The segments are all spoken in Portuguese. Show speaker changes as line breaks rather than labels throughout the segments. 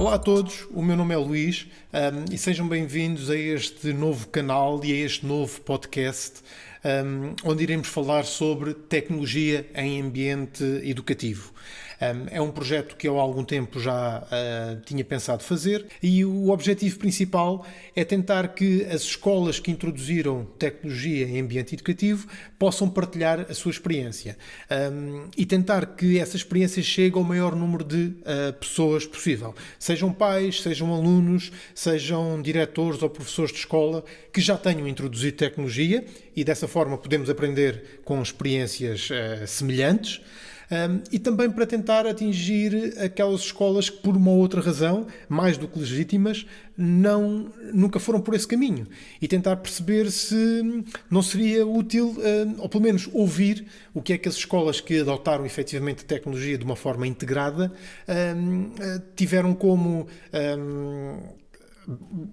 Olá a todos, o meu nome é Luís e sejam bem-vindos a este novo canal e a este novo podcast onde iremos falar sobre tecnologia em ambiente educativo. É um projeto que eu há algum tempo já tinha pensado fazer e o objetivo principal é tentar que as escolas que introduziram tecnologia em ambiente educativo possam partilhar a sua experiência e tentar que essa experiência chegue ao maior número de pessoas possível. Sejam pais, sejam alunos, sejam diretores ou professores de escola que já tenham introduzido tecnologia e dessa forma podemos aprender com experiências semelhantes. E também para tentar atingir aquelas escolas que, por uma outra razão, mais do que legítimas, nunca foram por esse caminho. E tentar perceber se não seria útil, ou pelo menos ouvir, o que é que as escolas que adotaram efetivamente a tecnologia de uma forma integrada tiveram como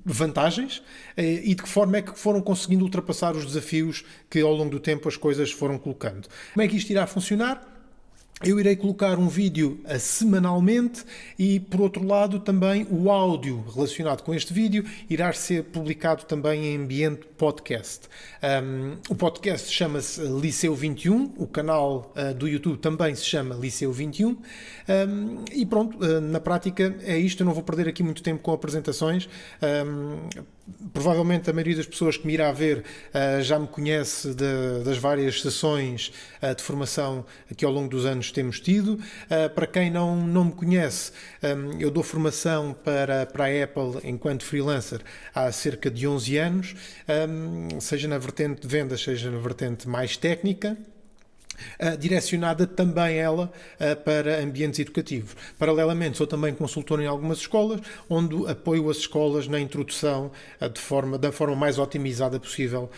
vantagens e de que forma é que foram conseguindo ultrapassar os desafios que ao longo do tempo as coisas foram colocando. Como é que isto irá funcionar? Eu irei colocar um vídeo semanalmente e, por outro lado, também o áudio relacionado com este vídeo irá ser publicado também em ambiente podcast. O podcast chama-se Liceu 21, o canal do YouTube também se chama Liceu 21 e pronto, na prática é isto, eu não vou perder aqui muito tempo com apresentações. Provavelmente a maioria das pessoas que me irá ver já me conhece das várias sessões de formação que ao longo dos anos temos tido. Para quem não me conhece, eu dou formação para a Apple enquanto freelancer há cerca de 11 anos, seja na vertente de vendas, seja na vertente mais técnica. Direcionada também ela para ambientes educativos. Paralelamente, sou também consultor em algumas escolas, onde apoio as escolas na introdução da forma mais otimizada possível,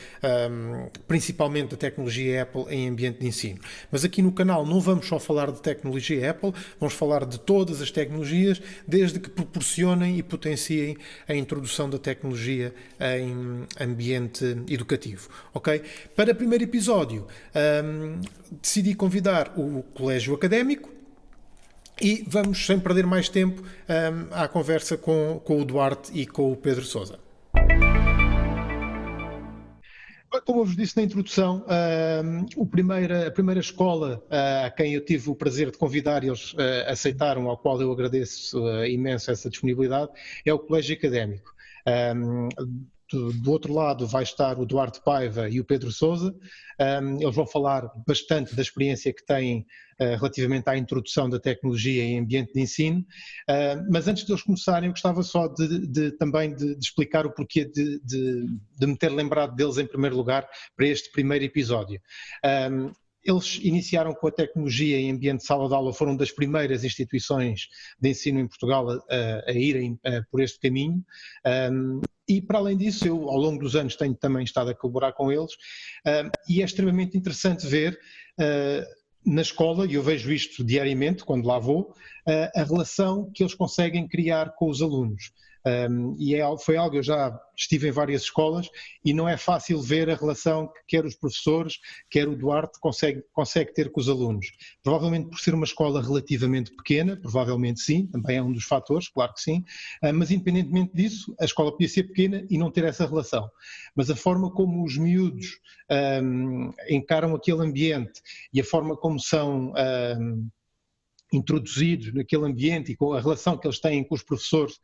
principalmente da tecnologia Apple em ambiente de ensino. Mas aqui no canal não vamos só falar de tecnologia Apple, vamos falar de todas as tecnologias, desde que proporcionem e potenciem a introdução da tecnologia em ambiente educativo. Ok? Para o primeiro episódio, decidi convidar o Colégio Académico e vamos, sem perder mais tempo, à conversa com o Duarte e com o Pedro Sousa. Como eu vos disse na introdução, a primeira escola a quem eu tive o prazer de convidar e eles aceitaram, ao qual eu agradeço imenso essa disponibilidade, é o Colégio Académico. Do outro lado vai estar o Duarte Paiva e o Pedro Sousa. Eles vão falar bastante da experiência que têm relativamente à introdução da tecnologia em ambiente de ensino, mas antes de eles começarem eu gostava só também de explicar o porquê de me ter lembrado deles em primeiro lugar para este primeiro episódio. Eles iniciaram com a tecnologia em ambiente de sala de aula, foram das primeiras instituições de ensino em Portugal a irem por este caminho. E, para além disso, eu, ao longo dos anos, tenho também estado a colaborar com eles e é extremamente interessante ver na escola, e eu vejo isto diariamente, quando lá vou, a relação que eles conseguem criar com os alunos. Foi algo, eu já estive em várias escolas e não é fácil ver a relação que quer os professores, quer o Duarte consegue ter com os alunos. Provavelmente por ser uma escola relativamente pequena, provavelmente sim, também é um dos fatores, claro que sim, mas independentemente disso, a escola podia ser pequena e não ter essa relação. Mas a forma como os miúdos encaram aquele ambiente e a forma como são introduzidos naquele ambiente e com a relação que eles têm com os professores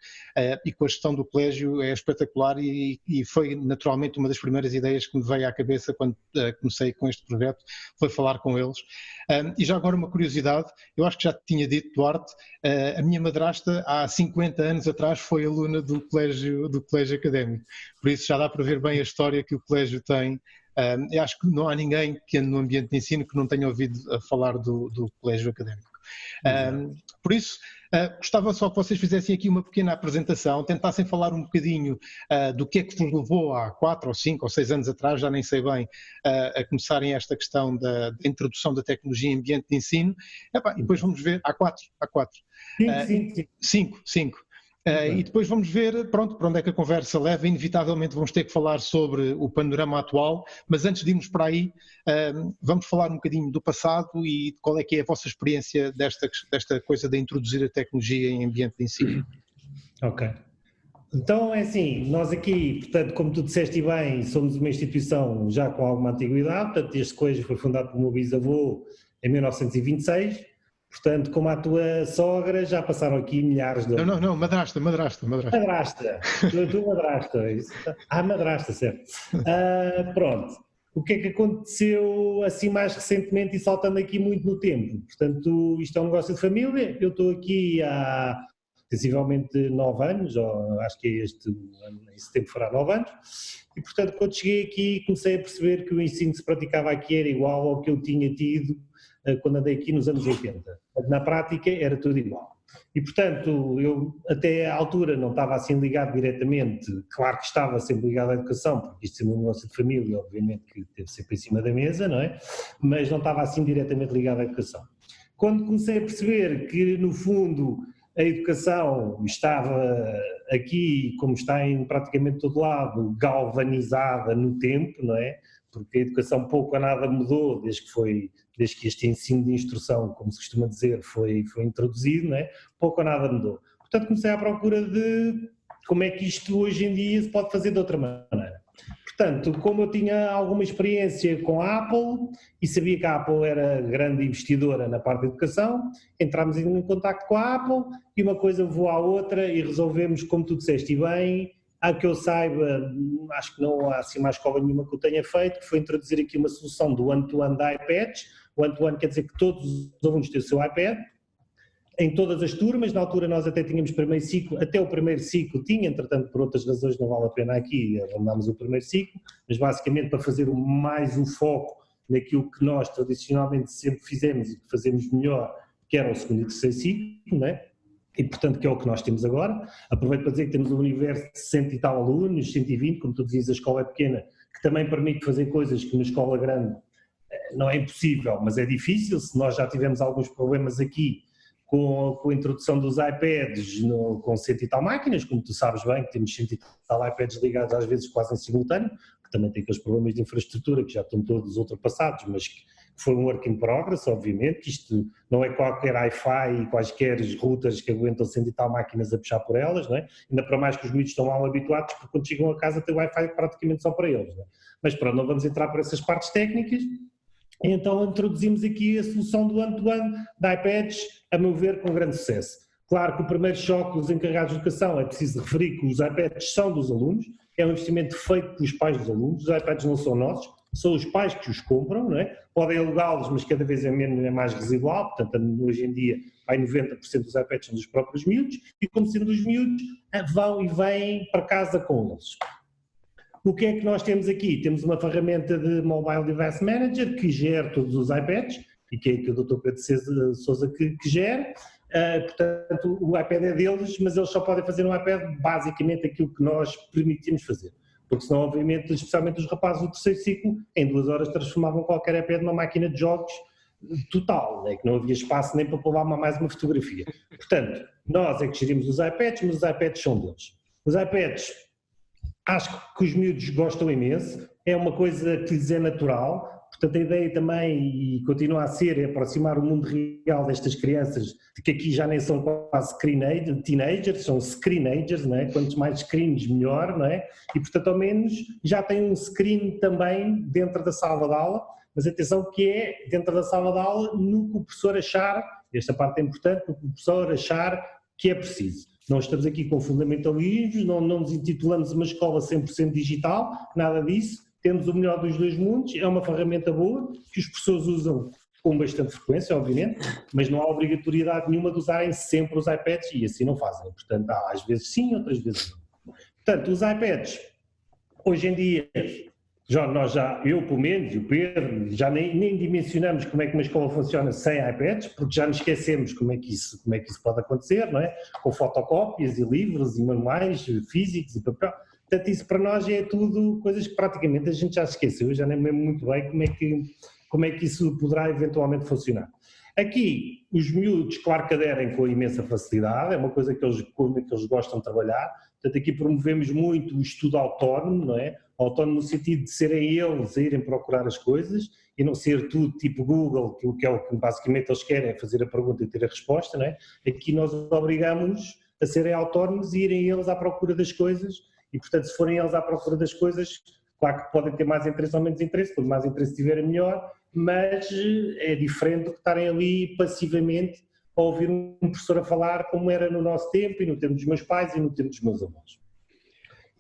e com a gestão do colégio é espetacular e foi naturalmente uma das primeiras ideias que me veio à cabeça quando comecei com este projeto, foi falar com eles. E já agora uma curiosidade, eu acho que já te tinha dito, Duarte, a minha madrasta há 50 anos atrás foi aluna do colégio Académico, por isso já dá para ver bem a história que o colégio tem. Eu acho que não há ninguém que ande no ambiente de ensino que não tenha ouvido falar do Colégio Académico. Por isso, gostava só que vocês fizessem aqui uma pequena apresentação, tentassem falar um bocadinho do que é que vos levou há 4 ou 5 ou 6 anos atrás, já nem sei bem, a começarem esta questão da introdução da tecnologia em ambiente de ensino. E depois vamos ver, há 4. 5. E depois vamos ver, pronto, para onde é que a conversa leva. Inevitavelmente vamos ter que falar sobre o panorama atual, mas antes de irmos para aí, vamos falar um bocadinho do passado e qual é que é a vossa experiência desta coisa de introduzir a tecnologia em ambiente de ensino.
Ok. Então é assim, nós aqui, portanto, como tu disseste bem, somos uma instituição já com alguma antiguidade, portanto este colégio foi fundado pelo meu bisavô em 1926, portanto como a tua sogra já passaram aqui milhares de
Não,
alunos.
não, não, madrasta.
Madrasta, tu madrasta, madrasta, certo. Pronto, o que é que aconteceu assim mais recentemente e saltando aqui muito no tempo? Portanto, isto é um negócio de família, eu estou aqui há sensivelmente 9 anos, ou acho que este ano, em setembro fará 9 anos, e portanto quando cheguei aqui comecei a perceber que o ensino que se praticava aqui era igual ao que eu tinha tido quando andei aqui nos anos 80. Na prática era tudo igual. E, portanto, eu até à altura não estava assim ligado diretamente, claro que estava sempre ligado à educação, porque isto é um negócio de família, obviamente que teve sempre em cima da mesa, não é? Mas não estava assim diretamente ligado à educação. Quando comecei a perceber que, no fundo, a educação estava aqui, como está em praticamente todo lado, galvanizada no tempo, não é? Porque a educação pouco ou nada mudou desde que este ensino de instrução, como se costuma dizer, foi introduzido, não é? Pouco ou nada mudou. Portanto, comecei à procura de como é que isto hoje em dia se pode fazer de outra maneira. Portanto, como eu tinha alguma experiência com a Apple e sabia que a Apple era grande investidora na parte da educação, entramos em contato com a Apple e uma coisa levou à outra e resolvemos, como tu disseste, e bem, a que eu saiba, acho que não há assim mais escola nenhuma que eu tenha feito, que foi introduzir aqui uma solução do one-to-one de iPads. O one-to-one quer dizer que todos os alunos têm o seu iPad, em todas as turmas. Na altura nós até tínhamos primeiro ciclo, até o primeiro ciclo tinha, entretanto por outras razões não vale a pena aqui, abandonámos o primeiro ciclo, mas basicamente para fazer mais um foco naquilo que nós tradicionalmente sempre fizemos e que fazemos melhor, que era o segundo e terceiro ciclo, não é? E portanto que é o que nós temos agora. Aproveito para dizer que temos um universo de 100 e tal alunos, 120, como tu dizias, a escola é pequena, que também permite fazer coisas que na escola grande não é impossível, mas é difícil. Se nós já tivemos alguns problemas aqui com a introdução dos iPads com 100 e tal máquinas, como tu sabes bem, que temos 100 e tal iPads ligados às vezes quase em simultâneo, que também tem aqueles problemas de infraestrutura que já estão todos ultrapassados, mas que foi um work in progress, obviamente, que isto não é qualquer Wi-Fi e quaisquer routers que aguentam 100 e tal máquinas a puxar por elas, não é? Ainda para mais que os miúdos estão mal habituados, porque quando chegam a casa tem Wi-Fi praticamente só para eles, não é? Mas pronto, não vamos entrar por essas partes técnicas. Então introduzimos aqui a solução do one-to-one de iPads, a meu ver, com grande sucesso. Claro que o primeiro choque dos encarregados de educação é preciso referir que os iPads são dos alunos, é um investimento feito pelos pais dos alunos, os iPads não são nossos, são os pais que os compram, não é? Podem alugá-los, mas cada vez é mais residual, portanto hoje em dia vai 90% dos iPads são dos próprios miúdos, e como sendo os miúdos, vão e vêm para casa com eles. O que é que nós temos aqui? Temos uma ferramenta de Mobile Device Manager que gera todos os iPads, e que é que o Dr. Pedro Sousa que gera. Portanto, o iPad é deles, mas eles só podem fazer no iPad basicamente aquilo que nós permitimos fazer. Porque senão, obviamente, especialmente os rapazes do terceiro ciclo, em 2 horas transformavam qualquer iPad numa máquina de jogos total, né? Que não havia espaço nem para pôr mais uma fotografia. Portanto, nós é que gerimos os iPads, mas os iPads são deles. Os iPads, acho que os miúdos gostam imenso, é uma coisa que lhes é natural. Portanto, a ideia também, e continua a ser, é aproximar o mundo real destas crianças, de que aqui já nem são quase teenagers, são screenagers, não é? Quantos mais screens melhor, não é? E portanto, ao menos, já tem um screen também dentro da sala de aula, mas atenção que é dentro da sala de aula no que o professor achar, esta parte é importante, no que o professor achar que é preciso. Não estamos aqui com fundamentalismos, não nos intitulamos uma escola 100% digital, nada disso. Temos o melhor dos dois mundos, é uma ferramenta boa, que os professores usam com bastante frequência, obviamente, mas não há obrigatoriedade nenhuma de usarem sempre os iPads e assim não fazem. Portanto, às vezes sim, outras vezes não. Portanto, os iPads, hoje em dia, eu pelo menos, e o Pedro, já nem dimensionamos como é que uma escola funciona sem iPads, porque já nos esquecemos como é que isso pode acontecer, não é? Com fotocópias e livros e manuais físicos e papel. Portanto, isso para nós é tudo coisas que praticamente a gente já se esqueceu, eu já nem me lembro muito bem como é que isso poderá eventualmente funcionar. Aqui, os miúdos, claro que aderem com imensa facilidade, é uma coisa que eles gostam de trabalhar. Portanto, aqui promovemos muito o estudo autónomo, não é? Autónomo no sentido de serem eles a irem procurar as coisas e não ser tudo tipo Google, que é o que basicamente eles querem, é fazer a pergunta e ter a resposta, não é? Aqui nós obrigamos a serem autónomos e irem eles à procura das coisas, e portanto se forem eles à procura das coisas, claro que podem ter mais interesse ou menos interesse, quanto mais interesse tiverem melhor, mas é diferente do que estarem ali passivamente a ouvir um professor a falar como era no nosso tempo e no tempo dos meus pais e no tempo dos meus avós.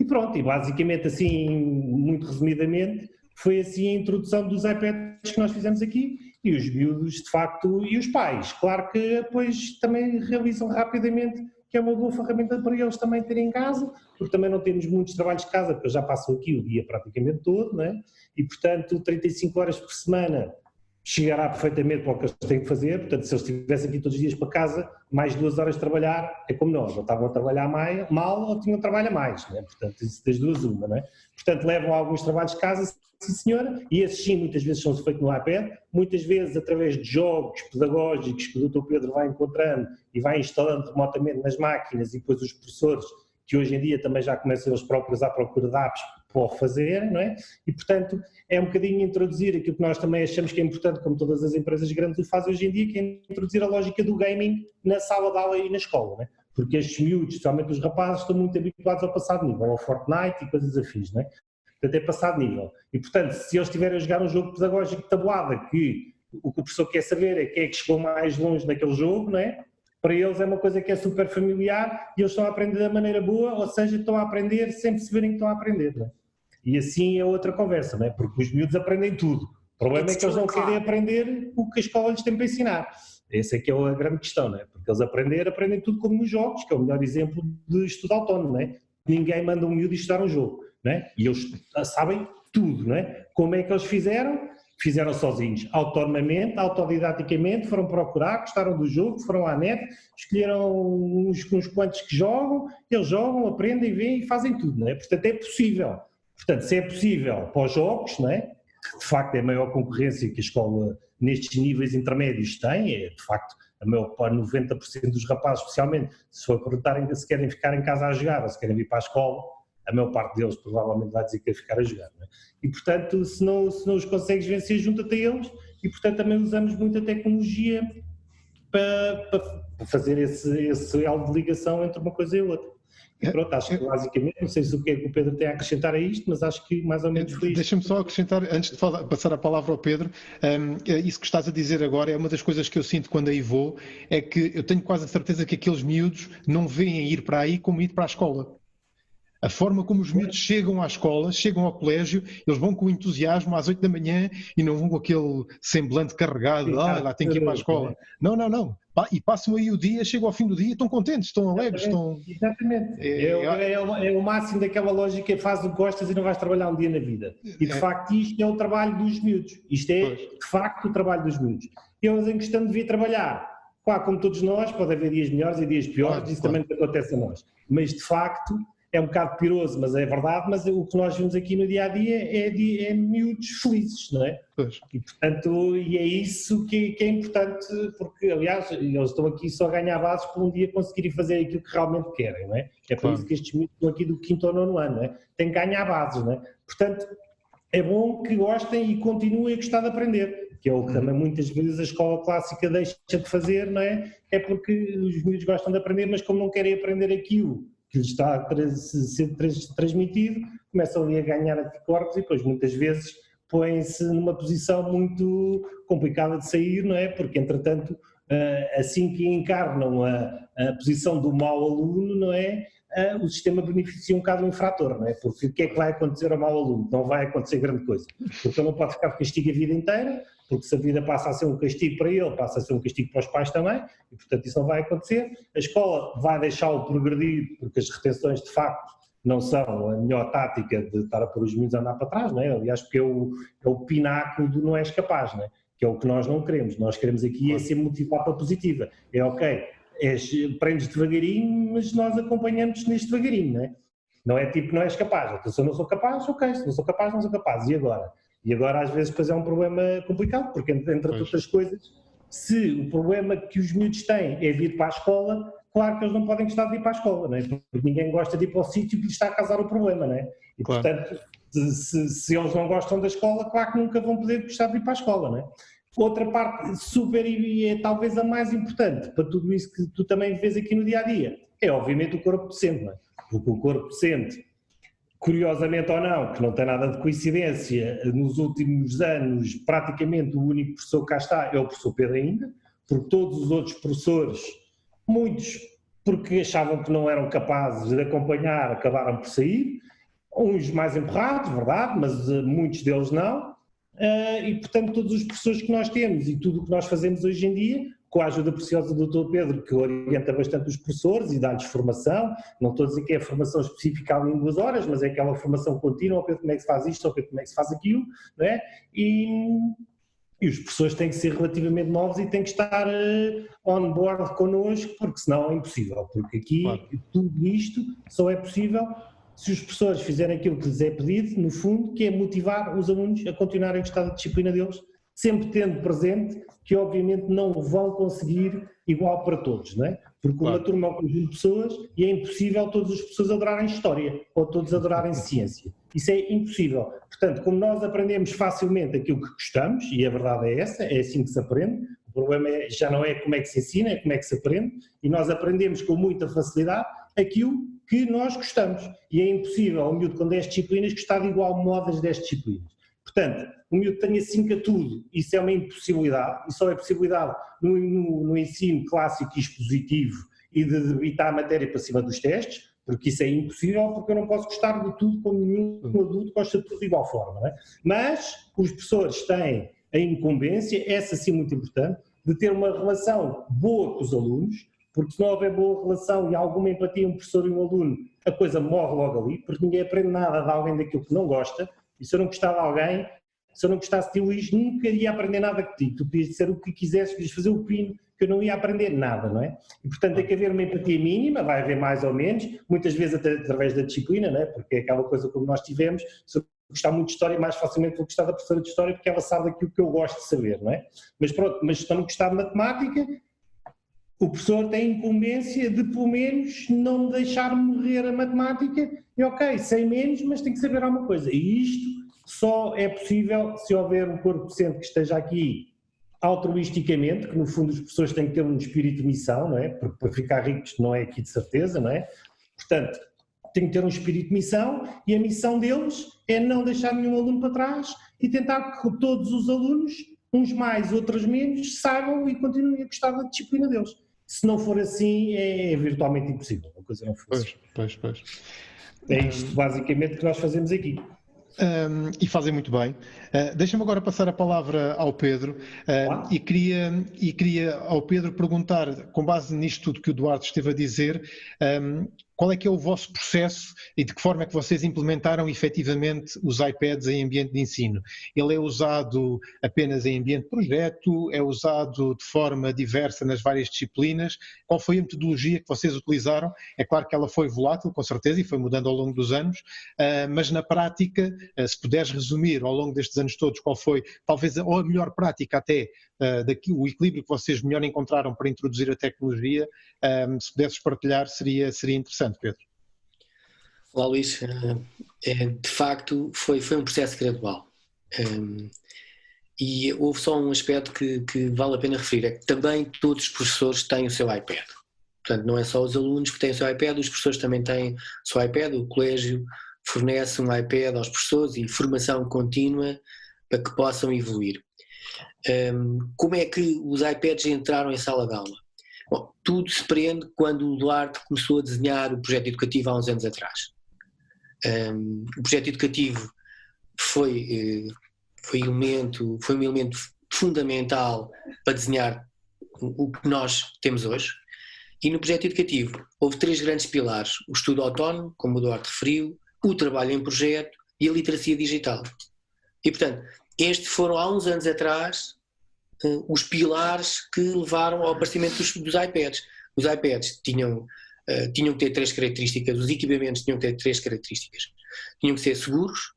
E pronto, e basicamente assim, muito resumidamente, foi assim a introdução dos iPads que nós fizemos aqui e os miúdos de facto e os pais, claro que depois também realizam rapidamente que é uma boa ferramenta para eles também terem em casa, porque também não temos muitos trabalhos de casa, porque eu já passo aqui o dia praticamente todo, não é? E portanto 35 horas por semana chegará perfeitamente para o que eles têm que fazer, portanto se eles estivessem aqui todos os dias para casa, mais 2 horas de trabalhar, é como nós, ou estavam a trabalhar mal ou tinham trabalho a mais, não é? Portanto isso das duas uma, não é? Portanto levam alguns trabalhos de casa, sim senhora, e esses sim muitas vezes são feitos no iPad, muitas vezes através de jogos pedagógicos que o Dr. Pedro vai encontrando e vai instalando remotamente nas máquinas e depois os professores, que hoje em dia também já começam eles próprios à procura de apps para o fazer, não é? E portanto é um bocadinho introduzir aquilo que nós também achamos que é importante, como todas as empresas grandes o fazem hoje em dia, que é introduzir a lógica do gaming na sala de aula e na escola, não é? Porque estes miúdos, especialmente os rapazes, estão muito habituados ao passado nível, ao Fortnite e coisas afins, não é? Portanto, é passado nível. E, portanto, se eles estiverem a jogar um jogo pedagógico de tabuada, que o professor quer saber é quem é que chegou mais longe naquele jogo, não é? Para eles é uma coisa que é super familiar e eles estão a aprender da maneira boa, ou seja, estão a aprender sem perceberem que estão a aprender, não é? E assim é outra conversa, não é? Porque os miúdos aprendem tudo. O problema é que eles não querem aprender o que a escola lhes tem para ensinar. Essa é que é a grande questão, não é? Porque eles aprendem tudo como nos jogos, que é o melhor exemplo de estudo autónomo, não é? Ninguém manda um miúdo estudar um jogo. Não é? E eles sabem tudo, não é? Como é que eles fizeram? Fizeram sozinhos, autonomamente, autodidaticamente, foram procurar, gostaram do jogo, foram à net, escolheram uns quantos que jogam, eles jogam, aprendem, veem e fazem tudo, não é? Portanto é possível. Portanto, se é possível para os jogos, não é? De facto é a maior concorrência que a escola nestes níveis intermédios tem, é de facto a maior parte, 90% dos rapazes especialmente, se for perguntarem se querem ficar em casa a jogar ou se querem vir para a escola, a maior parte deles provavelmente vai dizer que quer ficar a jogar, não é? E portanto se não os consegues vencer, junta-te a eles e portanto também usamos muita tecnologia para fazer esse elo de ligação entre uma coisa e outra. E pronto, acho que basicamente, não sei se o que é que o Pedro tem a acrescentar a isto, mas acho que mais ou menos foi isto.
Deixa-me só acrescentar, antes de passar a palavra ao Pedro, isso que estás a dizer agora é uma das coisas que eu sinto quando aí vou, é que eu tenho quase a certeza que aqueles miúdos não veem ir para aí como ir para a escola. A forma como os miúdos chegam à escola, chegam ao colégio, eles vão com entusiasmo às 8 da manhã e não vão com aquele semblante carregado, lá tenho que ir para a escola. Não. E passam aí o dia, chegam ao fim do dia, estão contentes, estão alegres, estão...
Exatamente. É o máximo daquela lógica, faz o que gostas e não vais trabalhar um dia na vida. E de facto isto é o trabalho dos miúdos. Isto é de facto o trabalho dos miúdos. Eles em questão de vir trabalhar, claro, como todos nós, pode haver dias melhores e dias piores, isso também acontece a nós. Mas de facto... é um bocado piroso, mas é verdade, mas o que nós vemos aqui no dia-a-dia é miúdos felizes, não é?
Pois.
E portanto, é isso que é importante, porque aliás, eles estão aqui só a ganhar bases para um dia conseguirem fazer aquilo que realmente querem, não é? É por isso que estes miúdos estão aqui do 5º ou 9º ano, não é? Têm que ganhar bases, não é? Portanto, é bom que gostem e continuem a gostar de aprender, que é o que também muitas vezes a escola clássica deixa de fazer, não é? É porque os miúdos gostam de aprender, mas como não querem aprender aquilo que lhes está a ser transmitido, começam ali a ganhar anticorpos e depois muitas vezes põem-se numa posição muito complicada de sair, não é? Porque entretanto, assim que encarnam a posição do mau aluno, não é? O sistema beneficia um bocado o infrator, não é? Porque o que é que vai acontecer ao mau aluno? Não vai acontecer grande coisa, porque ele não pode ficar de castigo a vida inteira, porque se a vida passa a ser um castigo para ele, passa a ser um castigo para os pais também, e portanto isso não vai acontecer. A escola vai deixá-lo progredir, porque as retenções de facto não são a melhor tática de estar a pôr os miúdos a andar para trás, não é? Aliás, porque é o pináculo do não és capaz, não é? Que é o que nós não queremos. Nós queremos aqui é ser motivado para a positiva. É ok, aprendes devagarinho, mas nós acompanhamos neste devagarinho, não é? Não é tipo, não és capaz. Então, se eu não sou capaz, ok, se não sou capaz, não sou capaz. E agora? E agora às vezes depois é um problema complicado, porque entre outras coisas, se o problema que os miúdos têm é vir para a escola, claro que eles não podem gostar de ir para a escola, não é? Porque ninguém gosta de ir para o sítio que lhes está a causar o problema, não é? E portanto, se eles não gostam da escola, claro que nunca vão poder gostar de ir para a escola, não é? Outra parte super e é talvez a mais importante para tudo isso que tu também vês aqui no dia-a-dia, é obviamente o corpo docente, não é? Porque o corpo docente, curiosamente ou não, que não tem nada de coincidência, nos últimos anos praticamente o único professor que cá está é o professor Pedro ainda, porque todos os outros professores, muitos porque achavam que não eram capazes de acompanhar, acabaram por sair, uns mais empurrados, verdade, mas muitos deles não, e portanto todos os professores que nós temos e tudo o que nós fazemos hoje em dia, com a ajuda preciosa do Dr. Pedro, que orienta bastante os professores e dá-lhes formação, não estou a dizer que é formação específica ali em 2 horas, mas é aquela formação contínua, ao Pedro como é que se faz isto, ao Pedro como é que se faz aquilo, não é? E os professores têm que ser relativamente novos e têm que estar on board connosco, porque senão é impossível, porque aqui tudo isto só é possível se os professores fizerem aquilo que lhes é pedido, no fundo, que é motivar os alunos a continuarem a gostar da disciplina deles, sempre tendo presente que obviamente não vão conseguir igual para todos, não é? Porque uma turma é um conjunto de pessoas e é impossível todas as pessoas adorarem história ou todos adorarem ciência. Isso é impossível. Portanto, como nós aprendemos facilmente aquilo que gostamos, e a verdade é essa, é assim que se aprende, o problema já não é como é que se ensina, é como é que se aprende, e nós aprendemos com muita facilidade aquilo que nós gostamos. E é impossível o miúdo com 10 disciplinas gostar de igual modo das 10 disciplinas. Portanto, o miúdo tenha 5 a tudo, isso é uma impossibilidade, e só é possibilidade no ensino clássico e expositivo e de debitar a matéria para cima dos testes, porque isso é impossível, porque eu não posso gostar de tudo como nenhum adulto gosta de tudo de igual forma, não é? Mas os professores têm a incumbência, essa sim muito importante, de ter uma relação boa com os alunos, porque se não houver boa relação e alguma empatia um professor e um aluno, a coisa morre logo ali, porque ninguém aprende nada de alguém daquilo que não gosta, e se eu não gostar de alguém, se eu não gostasse de ti, Luís, nunca ia aprender nada contigo, tu podias dizer o que quisesse, podias fazer o pino, que eu não ia aprender nada, não é? E portanto tem que haver uma empatia mínima, vai haver mais ou menos, muitas vezes até através da disciplina, não é? Porque é aquela coisa como nós tivemos, se eu gostar muito de história, mais facilmente vou gostar da professora de história porque ela sabe aquilo que eu gosto de saber, não é? Mas pronto, mas se eu não gostar de matemática, o professor tem a incumbência de pelo menos não me deixar morrer a matemática, e ok, sei menos, mas tem que saber alguma coisa. E isto só é possível se houver um corpo docente que esteja aqui altruisticamente, que no fundo os professores têm que ter um espírito de missão, não é? Porque para ficar ricos não é aqui de certeza, não é? Portanto, tem que ter um espírito de missão e a missão deles é não deixar nenhum aluno para trás e tentar que todos os alunos, uns mais, outros menos, saibam e continuem a gostar da disciplina deles. Se não for assim, é virtualmente impossível, a coisa não funciona.
Pois.
É isto basicamente que nós fazemos aqui.
E fazem muito bem. Deixa-me agora passar a palavra ao Pedro e queria ao Pedro perguntar, com base nisto tudo que o Duarte esteve a dizer, qual é que é o vosso processo e de que forma é que vocês implementaram efetivamente os iPads em ambiente de ensino? Ele é usado apenas em ambiente de projeto? É usado de forma diversa nas várias disciplinas? Qual foi a metodologia que vocês utilizaram? É claro que ela foi volátil, com certeza, e foi mudando ao longo dos anos, mas na prática, se puderes resumir ao longo destes anos todos qual foi, talvez, ou a melhor prática até, o equilíbrio que vocês melhor encontraram para introduzir a tecnologia, se pudesses partilhar seria interessante, Pedro.
Olá, Luís. De facto foi um processo gradual e houve só um aspecto que vale a pena referir, é que também todos os professores têm o seu iPad. Portanto, não é só os alunos que têm o seu iPad, os professores também têm o seu iPad, o colégio fornece um iPad aos professores e formação contínua para que possam evoluir. Como é que os iPads entraram em sala de aula? Bom, tudo se prende quando o Duarte começou a desenhar o projeto educativo há uns anos atrás. O projeto educativo foi um elemento fundamental para desenhar o que nós temos hoje, e no projeto educativo houve 3 grandes pilares: o estudo autónomo, como o Duarte referiu, o trabalho em projeto e a literacia digital. E portanto, estes foram há uns anos atrás os pilares que levaram ao aparecimento dos iPads. Os iPads tinham que ter 3 características, os equipamentos tinham que ter 3 características. Tinham que ser seguros,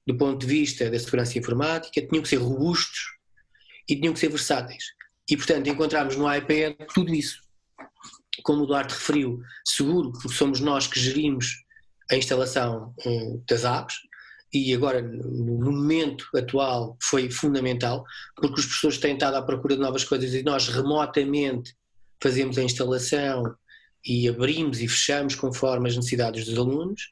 do ponto de vista da segurança informática, tinham que ser robustos e tinham que ser versáteis. E portanto encontramos no iPad tudo isso. Como o Duarte referiu, seguro, porque somos nós que gerimos a instalação das apps, e agora no momento atual foi fundamental, porque os professores têm estado à procura de novas coisas e nós remotamente fazemos a instalação e abrimos e fechamos conforme as necessidades dos alunos,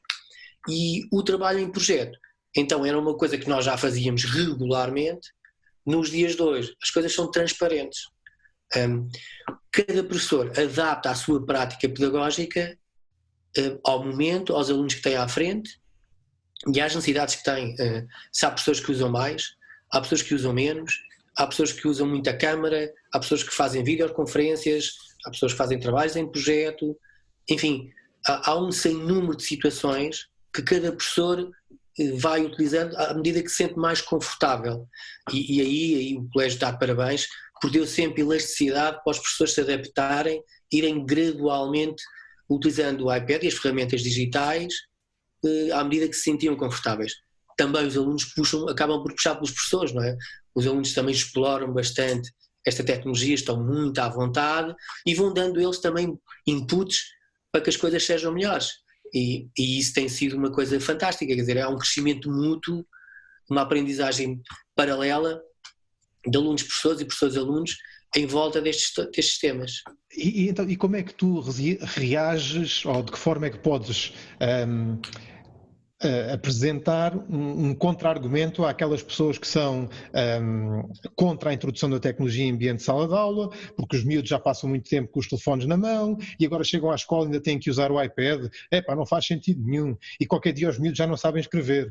e o trabalho em projeto. Então era uma coisa que nós já fazíamos regularmente. Nos dias de hoje as coisas são transparentes. Cada professor adapta a sua prática pedagógica ao momento, aos alunos que tem à frente e às necessidades que têm. Se há professores que usam mais, há pessoas que usam menos, há pessoas que usam muita câmara, há pessoas que fazem videoconferências, há pessoas que fazem trabalhos em projeto, enfim, há um sem número de situações que cada professor vai utilizando à medida que se sente mais confortável. E aí o colégio dá parabéns, porque deu sempre elasticidade para os professores se adaptarem, irem gradualmente utilizando o iPad e as ferramentas digitais à medida que se sentiam confortáveis. Também os alunos acabam por puxar pelos professores, não é? Os alunos também exploram bastante esta tecnologia, estão muito à vontade e vão dando eles também inputs para que as coisas sejam melhores. E isso tem sido uma coisa fantástica, quer dizer, é um crescimento mútuo, uma aprendizagem paralela de alunos professores e professores alunos em volta destes temas.
Então, e como é que tu reages, ou de que forma é que podes apresentar um contra-argumento àquelas pessoas que são contra a introdução da tecnologia em ambiente de sala de aula, porque os miúdos já passam muito tempo com os telefones na mão e agora chegam à escola e ainda têm que usar o iPad? Não faz sentido nenhum. E qualquer dia os miúdos já não sabem escrever.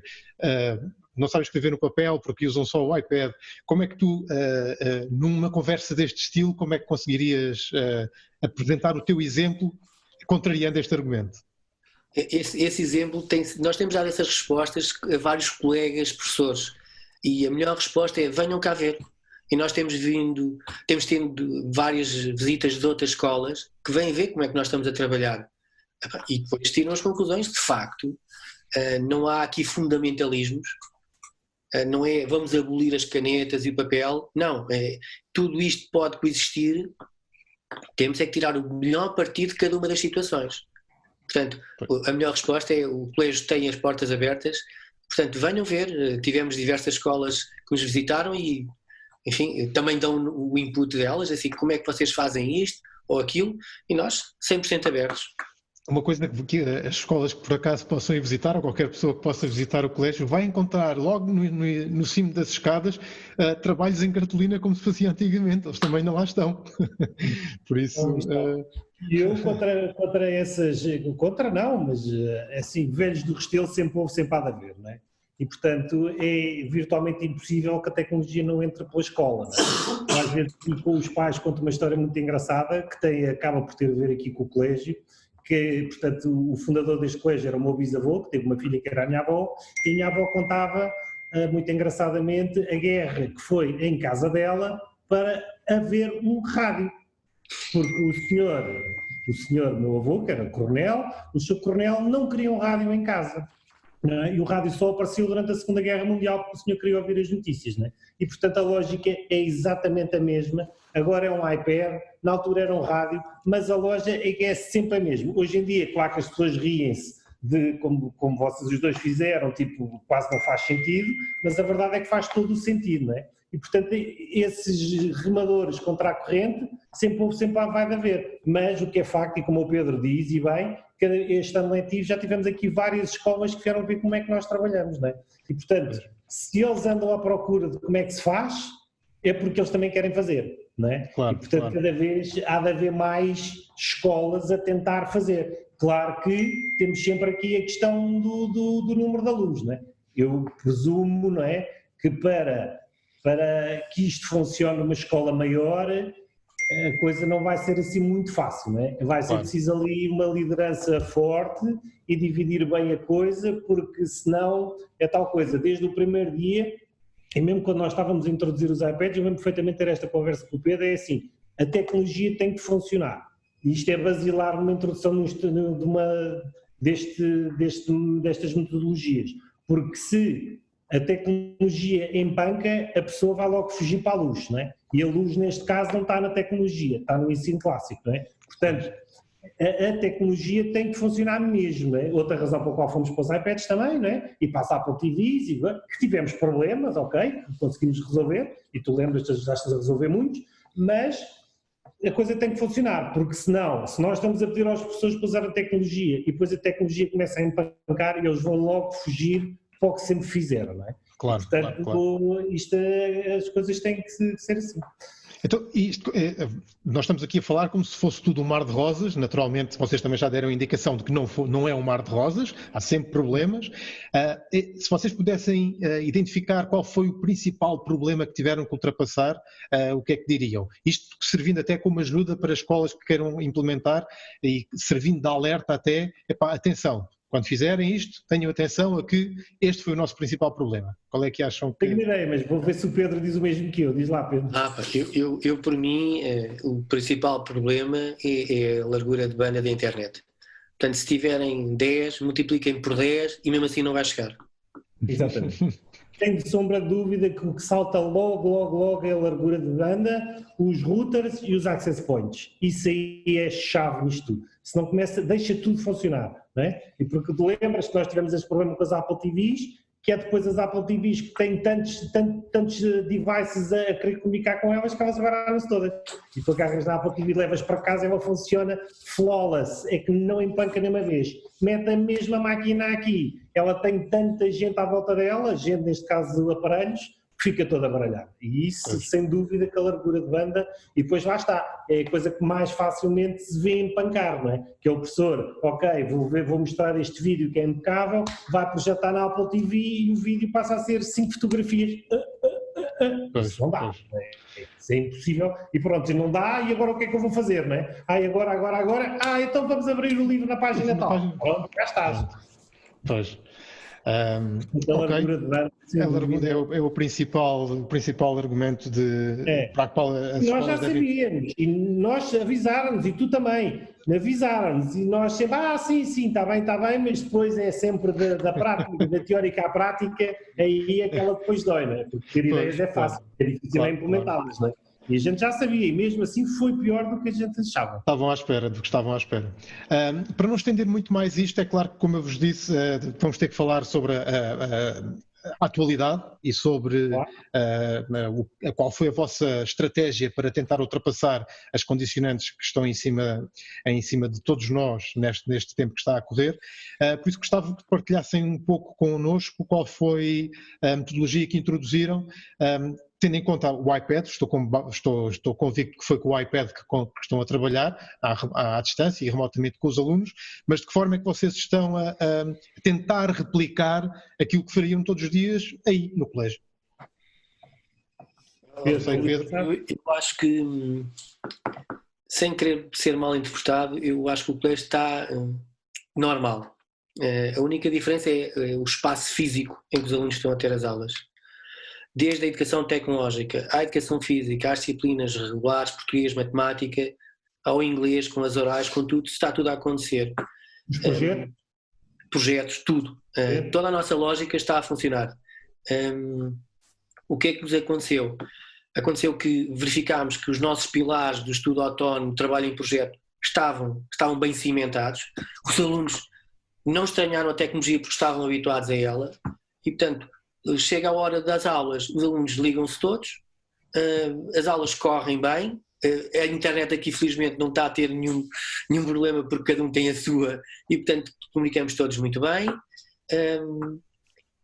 Não sabem escrever no papel porque usam só o iPad. Como é que tu, numa conversa deste estilo, como é que conseguirias apresentar o teu exemplo contrariando este argumento?
Esse exemplo, nós temos dado essas respostas a vários colegas professores e a melhor resposta é: venham cá ver. E nós temos tido várias visitas de outras escolas que vêm ver como é que nós estamos a trabalhar e depois tiram as conclusões. De facto, não há aqui fundamentalismos, não é vamos abolir as canetas e o papel, não, tudo isto pode coexistir, temos é que tirar o melhor partido de cada uma das situações. Portanto, a melhor resposta é: o colégio tem as portas abertas, portanto venham ver. Tivemos diversas escolas que nos visitaram e, enfim, também dão o input delas, assim, como é que vocês fazem isto ou aquilo, e nós 100% abertos.
Uma coisa que as escolas que por acaso possam ir visitar, ou qualquer pessoa que possa visitar o colégio, vai encontrar logo no cimo das escadas trabalhos em cartolina como se fazia antigamente. Eles também não lá estão. Por isso...
E eu contra essas... Contra não, mas assim, velhos do Restelo sempre houve, sempre há de haver, não é? E, portanto, é virtualmente impossível que a tecnologia não entre pela escola. Não é? Às vezes, com os pais, conto uma história muito engraçada que acaba por ter a ver aqui com o colégio, que, portanto, o fundador deste colégio era o meu bisavô, que teve uma filha que era a minha avó, e a minha avó contava, muito engraçadamente, a guerra que foi em casa dela para haver um rádio. Porque o senhor, meu avô, que era coronel, o senhor coronel não queria um rádio em casa. Não é? E o rádio só apareceu durante a Segunda Guerra Mundial porque o senhor queria ouvir as notícias. Não é? E, portanto, a lógica é exatamente a mesma. Agora é um iPad, na altura era um rádio, mas a loja é sempre a mesma. Hoje em dia, claro que as pessoas riem-se de como vocês os dois fizeram, tipo, quase não faz sentido, mas a verdade é que faz todo o sentido, não é? E, portanto, esses remadores contra a corrente sempre vai de haver. Mas o que é facto, e como o Pedro diz, e bem, que este ano letivo já tivemos aqui várias escolas que vieram ver como é que nós trabalhamos, não é? E, portanto, se eles andam à procura de como é que se faz, é porque eles também querem fazer, não é?
Claro,
e, portanto,
claro.
Cada vez há de haver mais escolas a tentar fazer. Claro que temos sempre aqui a questão do número de alunos, não é? Eu presumo, não é, que para que isto funcione numa escola maior, a coisa não vai ser assim muito fácil, não é? Vai ser preciso ali uma liderança forte e dividir bem a coisa, porque senão é tal coisa, desde o primeiro dia, e mesmo quando nós estávamos a introduzir os iPads, eu lembro perfeitamente ter esta conversa com o Pedro, é assim, a tecnologia tem que funcionar, e isto é basilar numa introdução destas metodologias, porque se a tecnologia empanca, a pessoa vai logo fugir para a luz, não é? E a luz, neste caso, não está na tecnologia, está no ensino clássico, não é? Portanto, a tecnologia tem que funcionar mesmo, não é? Outra razão pela qual fomos para os iPads também, não é? E para as Apple TVs, que tivemos problemas, ok, conseguimos resolver, e tu lembras-te, já estás a resolver muitos, mas a coisa tem que funcionar, porque senão, se nós estamos a pedir aos professores para usar a tecnologia e depois a tecnologia começa a empancar e eles vão logo fugir para o que sempre fizeram, não é?
Claro,
Portanto,
claro.
as coisas têm que ser assim.
Então, nós estamos aqui a falar como se fosse tudo um mar de rosas. Naturalmente, vocês também já deram indicação de que não é um mar de rosas, há sempre problemas. Se vocês pudessem identificar qual foi o principal problema que tiveram que ultrapassar, o que é que diriam? Isto servindo até como ajuda para escolas que queiram implementar e servindo de alerta até, atenção, quando fizerem isto, tenham atenção a que este foi o nosso principal problema. Qual é que acham que...
Tenho uma ideia, mas vou ver se o Pedro diz o mesmo que eu. Diz lá, Pedro.
Eu por mim, o principal problema é a largura de banda da internet. Portanto, se tiverem 10, multipliquem por 10 e mesmo assim não vai chegar.
Exatamente. Tenho sombra de dúvida que o que salta logo é a largura de banda, os routers e os access points. Isso aí é chave nisto tudo. Se não começa, deixa tudo funcionar, não é? E porque te lembras que nós tivemos esse problema com as Apple TVs, que é depois as Apple TVs que têm tantos devices a querer comunicar com elas que elas vararam-se todas. E tu agarras na Apple TV, levas para casa e ela funciona flawless, é que não empanca nenhuma vez. Mete a mesma máquina aqui, ela tem tanta gente à volta dela, gente neste caso aparelhos, que fica toda baralhada. E isso, sem dúvida, que a largura de banda, e depois lá está, é a coisa que mais facilmente se vê empancar, não é? Que é o professor, ok, vou mostrar este vídeo que é impecável, vai projetar na Apple TV e o vídeo passa a ser 5 fotografias. Isso não dá, isso é impossível, e pronto, não dá, e agora o que é que eu vou fazer, não é? Agora, então vamos abrir o livro na página tal. Pronto, já estás.
Pois.
Então, a largura de banda
é o principal argumento para a qual as
nós já sabíamos, e nós avisaram-nos, e tu também, avisaram-nos, e nós sempre, sim, está bem, mas depois é sempre da prática, da teórica à prática, aí é que ela depois dói, não é? Porque ter ideias é fácil, é difícil implementá-las, não é? E a gente já sabia, e mesmo assim foi pior do que a gente achava.
Estavam à espera. Para não estender muito mais isto, é claro que, como eu vos disse, vamos ter que falar sobre a atualidade e sobre qual foi a vossa estratégia para tentar ultrapassar as condicionantes que estão em cima de todos nós neste tempo que está a correr. Por isso gostava que partilhassem um pouco connosco qual foi a metodologia que introduziram, tendo em conta o iPad. Estou convicto que foi com o iPad que estão a trabalhar à distância e remotamente com os alunos, mas de que forma é que vocês estão a tentar replicar aquilo que fariam todos os dias aí no colégio?
Eu acho que, sem querer ser mal interpretado, eu acho que o colégio está normal. A única diferença é o espaço físico em que os alunos estão a ter as aulas. Desde a educação tecnológica à educação física, às disciplinas regulares, português, matemática, ao inglês, com as orais, com tudo, está tudo a acontecer.
Os projetos?
Projetos, tudo. Toda a nossa lógica está a funcionar. O que é que nos aconteceu? Aconteceu que verificámos que os nossos pilares do estudo autónomo, trabalho em projeto, estavam bem cimentados. Os alunos não estranharam a tecnologia porque estavam habituados a ela e, portanto, chega a hora das aulas, os alunos ligam-se todos, as aulas correm bem, a internet aqui felizmente não está a ter nenhum problema porque cada um tem a sua e portanto comunicamos todos muito bem.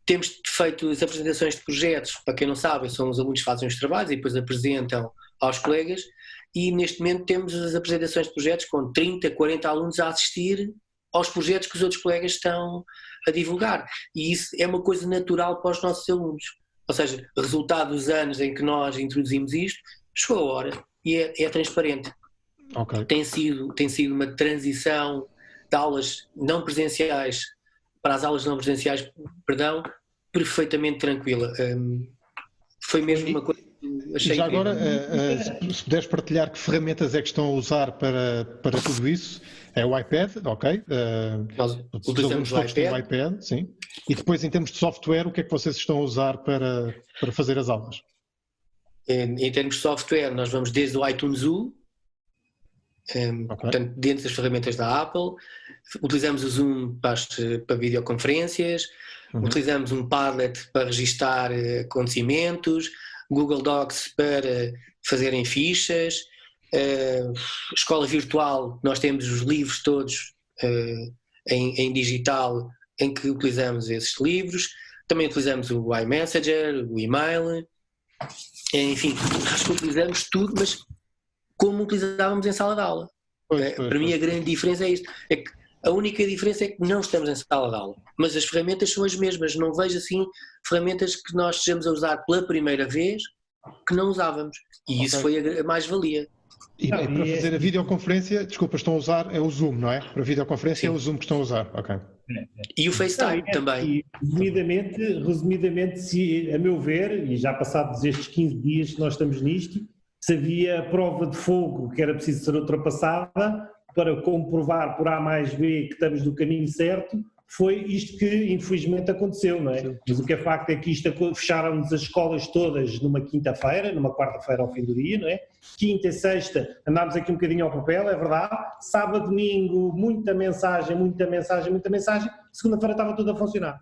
Temos feito as apresentações de projetos, para quem não sabe, são os alunos que fazem os trabalhos e depois apresentam aos colegas, e neste momento temos as apresentações de projetos com 30, 40 alunos a assistir aos projetos que os outros colegas estão a divulgar, e isso é uma coisa natural para os nossos alunos, ou seja, resultado dos anos em que nós introduzimos isto, chegou a hora e é transparente.
Okay.
Tem sido uma transição de aulas não presenciais para as aulas não presenciais, perfeitamente tranquila. Foi mesmo uma coisa que achei.
Já agora, se puderes partilhar que ferramentas é que estão a usar para tudo isso. É o iPad, ok.
Nós utilizamos o
iPad, sim. E depois, em termos de software, o que é que vocês estão a usar para fazer as aulas?
Em termos de software, nós vamos desde o iTunes U, portanto, dentro das ferramentas da Apple, utilizamos o Zoom para videoconferências, utilizamos um Padlet para registar acontecimentos, Google Docs para fazerem fichas, escola virtual, nós temos os livros todos em digital, em que utilizamos esses livros. Também utilizamos o iMessenger, o e-mail, enfim, acho que utilizamos tudo, mas como utilizávamos em sala de aula. Para mim a grande diferença é isto, é que a única diferença é que não estamos em sala de aula, mas as ferramentas são as mesmas. Não vejo assim ferramentas que nós estejamos a usar pela primeira vez que não usávamos, e isso foi a mais-valia.
E para fazer a videoconferência, desculpa, estão a usar, é o Zoom, não é? Para a videoconferência é o Zoom que estão a usar, ok.
E o FaceTime também.
Resumidamente, se, a meu ver, e já passados estes 15 dias que nós estamos nisto, se havia prova de fogo que era preciso ser ultrapassada para comprovar por A mais B que estamos no caminho certo, foi isto que infelizmente aconteceu, não é? Sim. Mas o que é facto é que fecharam-nos as escolas todas numa quinta-feira, numa quarta-feira ao fim do dia, não é? Quinta e sexta andámos aqui um bocadinho ao papel, é verdade. Sábado, domingo, muita mensagem. Segunda-feira estava tudo a funcionar.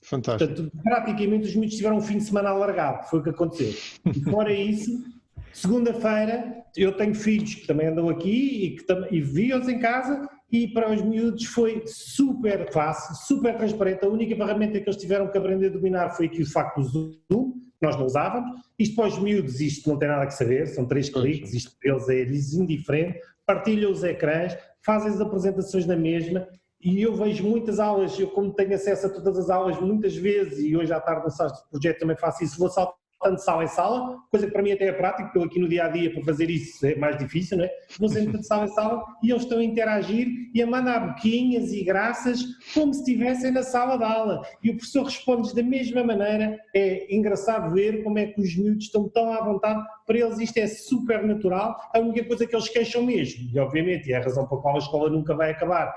Fantástico.
Portanto, praticamente os miúdos tiveram um fim de semana alargado, foi o que aconteceu. E fora isso, segunda-feira, eu tenho filhos que também andam aqui e vi-os em casa, e para os miúdos foi super fácil, super transparente. A única ferramenta que eles tiveram que aprender a dominar foi aqui o facto do Zoom, que nós não usávamos. Isto para os miúdos, isto não tem nada que saber, são 3 cliques, isto para eles é-lhes indiferente, partilham os ecrãs, fazem as apresentações na mesma, e eu vejo muitas aulas, eu como tenho acesso a todas as aulas muitas vezes, e hoje à tarde no site do projeto também faço isso, vou saltando de sala em sala, coisa que para mim até é prática, porque eu aqui no dia-a-dia para fazer isso é mais difícil, não é? Vou sempre de sala em sala e eles estão a interagir e a mandar boquinhas e graças como se estivessem na sala de aula, e o professor responde da mesma maneira. É engraçado ver como é que os miúdos estão tão à vontade, para eles isto é super natural. A única coisa que eles queixam mesmo, e obviamente é a razão pela qual a escola nunca vai acabar,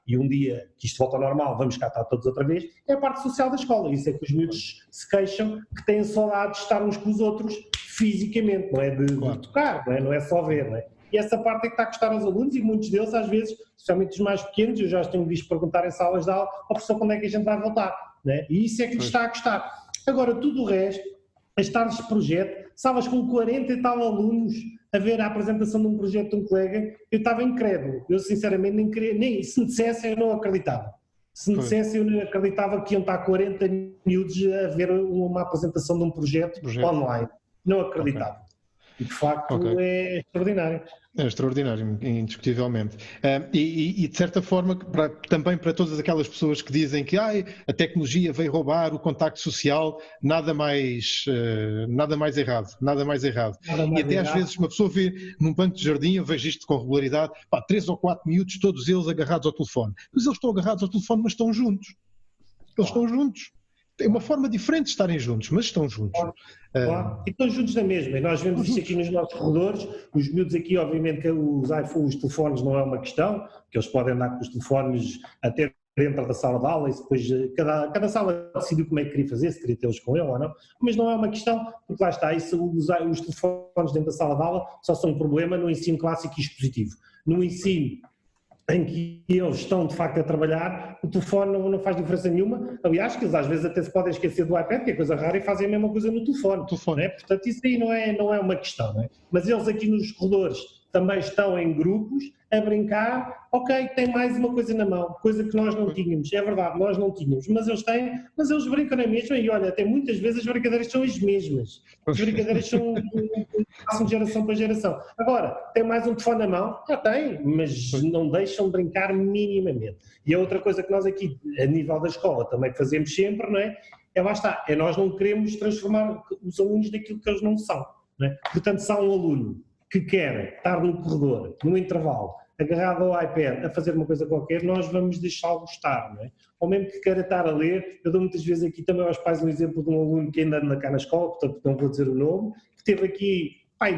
e um dia que isto volta ao normal, vamos cá estar todos outra vez, é a parte social da escola. Isso é que os miúdos se queixam, que têm saudade de estar uns com os outros fisicamente, não é de tocar, não é só ver, não é? E essa parte é que está a custar aos alunos, e muitos deles às vezes, especialmente os mais pequenos, eu já os tenho visto perguntar em salas de aula, ao professor, quando é que a gente vai voltar, não é? E isso é que lhes está a custar. Agora, tudo o resto, as tardes de projeto, estavas com 40 e tal alunos a ver a apresentação de um projeto de um colega, eu estava incrédulo. Eu sinceramente nem queria, nem se me dissessem eu não acreditava. Se me dissessem eu não acreditava que iam estar 40 miúdos a ver uma apresentação de um projeto online. Não acreditava. E de facto é extraordinário.
É extraordinário, indiscutivelmente. E de certa forma, também para todas aquelas pessoas que dizem que a tecnologia veio roubar o contacto social, nada mais errado. E até às vezes uma pessoa vê num banco de jardim, eu vejo isto com regularidade, 3 ou 4 miúdos, todos eles agarrados ao telefone. Mas eles estão agarrados ao telefone, mas estão juntos. Eles estão juntos. É uma forma diferente de estarem juntos, mas estão juntos.
Claro. E estão juntos na mesma. E nós vemos isto aqui nos nossos corredores. Os miúdos aqui, obviamente, que os iPhones, os telefones não é uma questão, que eles podem andar com os telefones até dentro da sala de aula, e depois cada sala decidiu como é que queria fazer, se queria tê-los com ele ou não, mas não é uma questão, porque lá está, os telefones dentro da sala de aula só são um problema no ensino clássico e expositivo. No ensino em que eles estão de facto a trabalhar, o telefone não faz diferença nenhuma. Aliás, que eles às vezes até se podem esquecer do iPad, que é coisa rara, e fazem a mesma coisa no telefone. Não é? Portanto, isso aí não é uma questão. Não é? Mas eles aqui nos corredores também estão em grupos a brincar. Ok, tem mais uma coisa na mão, coisa que nós não tínhamos. É verdade, nós não tínhamos, mas eles têm, mas eles brincam na mesma, e olha, até muitas vezes as brincadeiras são as mesmas. As brincadeiras passam de geração para geração. Agora, tem mais um telefone na mão? Tem, mas não deixam de brincar minimamente. E a outra coisa que nós aqui, a nível da escola, também fazemos sempre, não é? Lá está, nós não queremos transformar os alunos naquilo que eles não são. Não é? Portanto, se há um aluno que quer estar no corredor, no intervalo, agarrado ao iPad, a fazer uma coisa qualquer, nós vamos deixá-lo estar, não é? Ou mesmo que queira estar a ler, eu dou muitas vezes aqui também aos pais um exemplo de um aluno que ainda anda cá na escola, portanto não vou dizer o nome, que teve aqui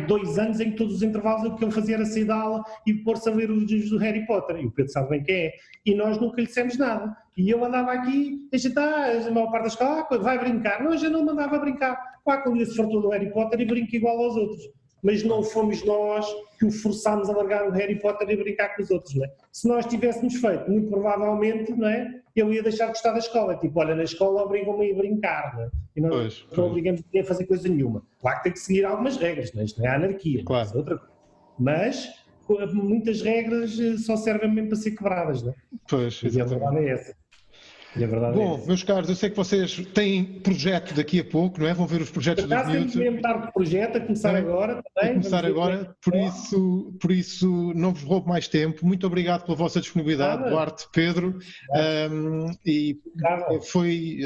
2 anos em que todos os intervalos o que ele fazia era sair da aula e pôr-se a ler os livros do Harry Potter, e o Pedro sabe bem quem é, e nós nunca lhe dissemos nada. E eu andava aqui, deixa estar, a maior parte da escola, vai brincar. Não, eu já não mandava brincar. Quando ele se fartou do Harry Potter e brinca igual aos outros. Mas não fomos nós que o forçámos a largar o Harry Potter e brincar com os outros, não é? Se nós tivéssemos feito, muito provavelmente, não é? Ele ia deixar de gostar da escola. Tipo, olha, na escola obrigam-me a ir brincar, não é? E não obrigamos a fazer coisa nenhuma. Claro que tem que seguir algumas regras, não é? Isto não é anarquia,
claro.
É outra coisa. mas muitas regras só servem mesmo para ser quebradas, não é?
Pois,
E a
exatamente.
verdade é essa.
Bom, meus caros, eu sei que vocês têm projeto daqui a pouco, não é? Vão ver os projetos do
Temos
YouTube.
mesmo tarde de projeto, a começar agora também.
A começar agora, por isso não vos roubo mais tempo. Muito obrigado pela vossa disponibilidade, Duarte, Pedro, e foi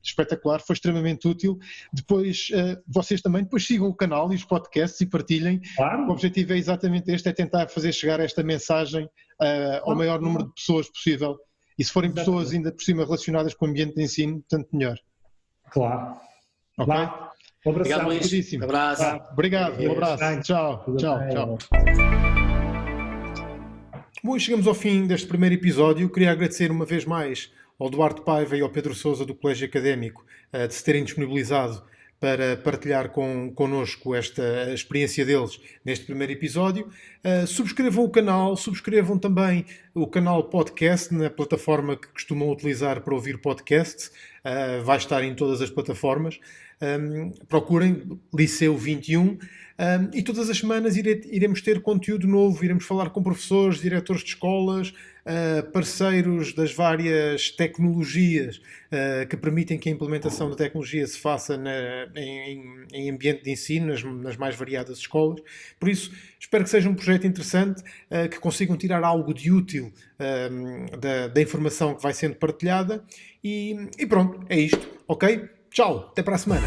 espetacular, foi extremamente útil. Depois, vocês também depois sigam o canal e os podcasts e partilhem.
Claro.
O objetivo é exatamente este, é tentar fazer chegar esta mensagem ao maior número de pessoas possível. E se forem pessoas ainda por cima relacionadas com o ambiente de ensino, tanto melhor.
Claro.
Ok?
Um abraço.
Obrigado, abraço.
Obrigado, um abraço. Tchau, tchau. Bom, chegamos ao fim deste primeiro episódio. Queria agradecer uma vez mais ao Duarte Paiva e ao Pedro Sousa do Colégio Académico de se terem disponibilizado para partilhar connosco esta experiência deles neste primeiro episódio. Subscrevam o canal, subscrevam também o canal podcast na plataforma que costumam utilizar para ouvir podcasts. Vai estar em todas as plataformas. Procurem Liceu 21 e todas as semanas iremos ter conteúdo novo, iremos falar com professores, diretores de escolas, parceiros das várias tecnologias que permitem que a implementação da tecnologia se faça em ambiente de ensino, nas mais variadas escolas. Por isso, espero que seja um projeto interessante, que consigam tirar algo de útil da informação que vai sendo partilhada. E pronto, é isto, ok? Tchau, até para a semana.